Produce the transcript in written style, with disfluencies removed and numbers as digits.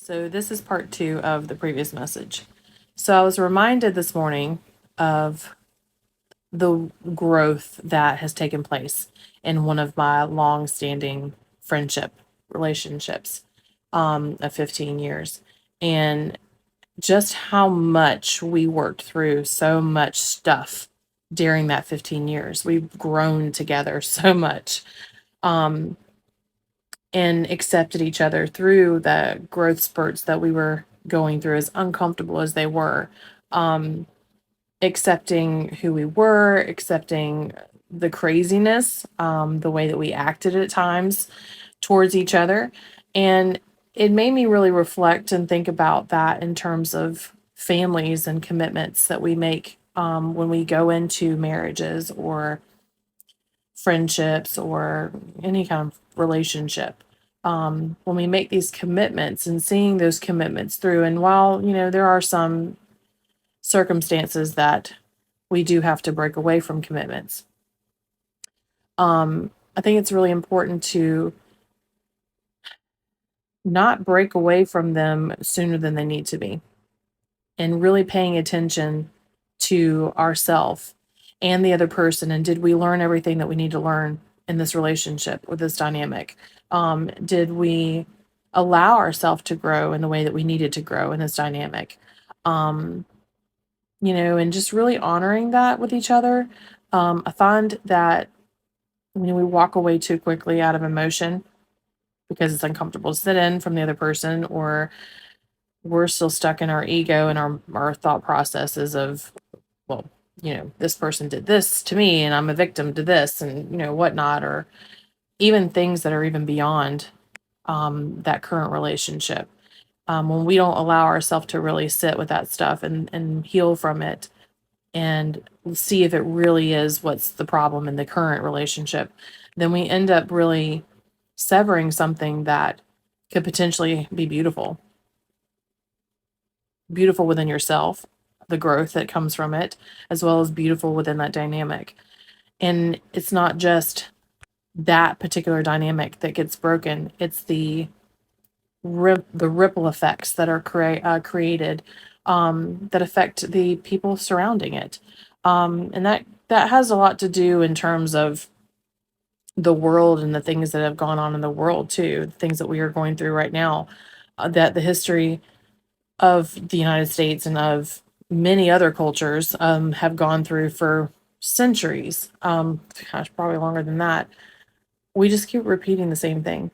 So, this is part two of the previous message. So, I was reminded this morning of the growth that has taken place in one of my long standing friendship relationships of 15 years. And just how much we worked through so much stuff during that 15 years. We've grown together so much. Um, and accepted each other through the growth spurts that we were going through, as uncomfortable as they were. Um, Accepting who we were, accepting the craziness, the way that we acted at times towards each other. And it made me really reflect and think about that in terms of families and commitments that we make when we go into marriages or friendships or any kind of relationship. When we make these commitments and seeing those commitments through, and while, there are some circumstances that we do have to break away from commitments, I think it's really important to not break away from them sooner than they need to be, and really paying attention to ourself and the other person. And did we learn everything that we need to learn in this relationship with this dynamic? Did we allow ourselves to grow in the way that we needed to grow in this dynamic? Um, and just really honoring that with each other. I find that when we walk away too quickly out of emotion because it's uncomfortable to sit in from the other person, or we're still stuck in our ego and our thought processes of, well, this person did this to me and I'm a victim to this and, whatnot, or even things that are even beyond that current relationship. When we don't allow ourselves to really sit with that stuff and heal from it and see if it really is what's the problem in the current relationship, then we end up really severing something that could potentially be beautiful within yourself, the growth that comes from it, as well as beautiful within that dynamic. And it's not just that particular dynamic that gets broken, it's the ripple effects that are created, that affect the people surrounding it. And that has a lot to do in terms of the world and the things that have gone on in the world too, the things that we are going through right now, that the history of the United States and of many other cultures have gone through for centuries. Gosh, probably longer than that. We just keep repeating the same thing.